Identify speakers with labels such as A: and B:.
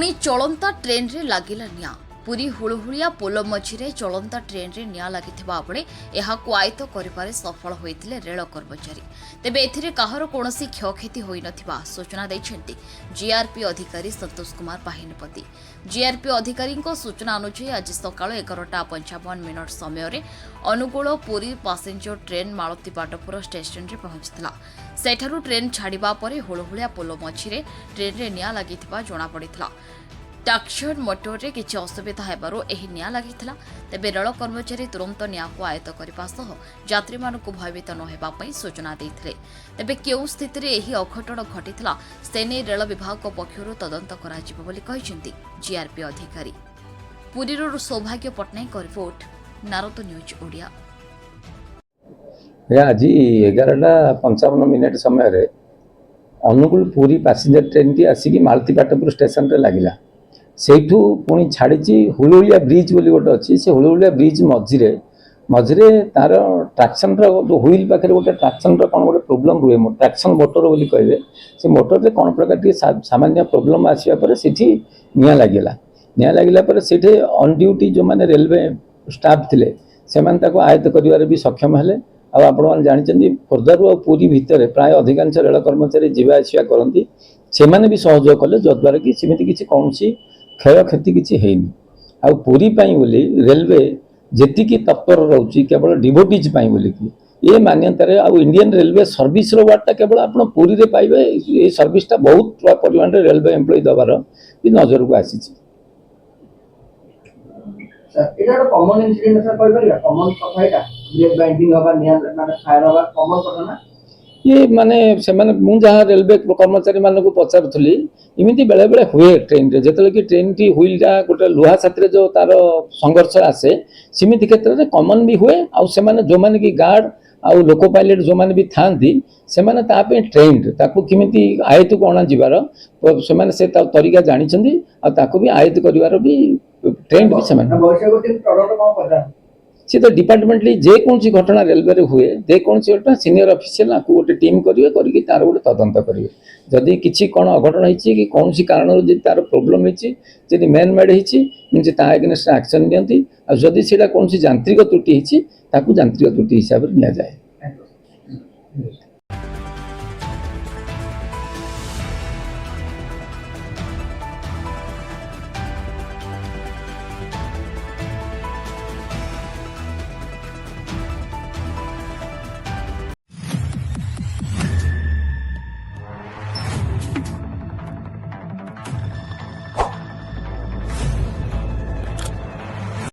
A: पुणी चलंता ट्रेन रे लागिला निया पुरी हुलहुलिया पोल मझिरे चलंता ट्रेन रे निया लागिथिबा बेले एहाकु आयत्त करिबारे सफल होइतिले रेल कर्मचारी। तेबे एथिरे काहर कोनोसी क्षयक्षति होई नथिबा सूचना दैछन्ति जीआरपी अधिकारी संतोष कुमार पाहिनपति। जीआरपी अधिकारी सूचना अनुसार आज सकाळ 11:55 समय रे अनुगुल पुरी पैसेंजर ट्रेन मालती बाटपुर स्टेशन रे पहुंचथिला। सेठारु ट्रेन छाड़िबा परे हुलहुलिया पोल मझिरे ट्रेन रे निया लागिथिबा जणा पड़िथिला। टाक्सन मोटर रे किछि असुविधा हेबारु एही निया लागिथिला। तेबे रेल कर्मचारी तुरंत नियाको आयत्त करबा सह यात्री मानकु भयभीत न हेबा पई सूचना दैथिले। तेबे केउ स्थिति रे एही अघटन घटिथिला सेने रेल विभाग पक्षरु तदंत कराजिबो बोली कहिसेंति जीआरपी अधिकारी। पुरीरो सौभाग्य पटनायक रिपोर्ट नारद न्यूज ओडिया।
B: आज 11:55 समय अनुगुल पुरी पैसेंजर ट्रेन टी आसिक मालतीपाटपुर स्टेशन रे लगिला। सेठू पुणी छाड़ी हुलहुलिया ब्रिज बोली गोटे अच्छी से हुलहुलिया ब्रिज मझिरे मझिरे तार ट्राक्शन जो हुईल पाखे गोटे ट्राक्शन कौन गोटे प्रोब्लेम रुए ट्राक्शन मोटर बोली कहे से मोटर में कौन प्रकार सामान्य प्रोब्लेम आसवा से निया लगिला से ऑन ड्यूटी जो मैंने रेलवे स्टाफ थे से आयत्त कर भी सक्षम हेले। आपण जानी खोर्धारू और पुरी भितर प्राय अधिकांश रेल कर्मचारी जीवा आसिया करती से भी सहयोग कले जद्वारा कि सेमती किसी कौन क्षय क्षति किसी हैनी। आ पुरी बोली रेलवे जी तत्पर रोचे केवल डिवोटीज बोली ये मान्यतार आ इंडियन रेलवे सर्विस वार्डटा केवल आप पुरी रे पाइबे। ये सर्विसटा बहुत परिमाण रेलवे एम्प्लॉय दबार भी नजर को आसी।
C: कॉमन इंसिडेंट सर कॉमन कथा एटा ब्रेक बाइंडिंग हवा निया माने फायर हवा कॉमन कथा ना
B: ये माने से माने मु जहाँ रेलवे कर्मचारी मान को पचारुली इमिति बेले बेले हुए ट्रेन रे जेतले कि ट्रेन टी हुईलटा गोटे लुहा साथी जो तार संघर्ष आसे सिमिति क्षेत्र में कॉमन भी हुए आ से माने जो माने कि गार्ड आउ लोको पायलट जो माने भी थांती से माने तापे ट्रेन ताकू किमिति आयत्त को अणा जिवार से माने से तरीका जानी छंदी आ ताकू भी आयत्त करिवार भी ट्रेन भी से माने सी तो डिपार्टमेंटली जेकोसी घटना रेलवे हुए जेकोसी घटना सीनियर ऑफिशियल आपको गोटे टीम करेंगे करके तार गोटे तदंत करेंगे जदि किसी कौन अघटन होती कि कौन कारण तार प्रोब्लेम होती मेन मेड होती एगेन्स्ट एक्शन दिखती जदि से कौन यांत्रिक त्रुटि होती यांत्रिक त्रुटि हिसाब से नि जाए।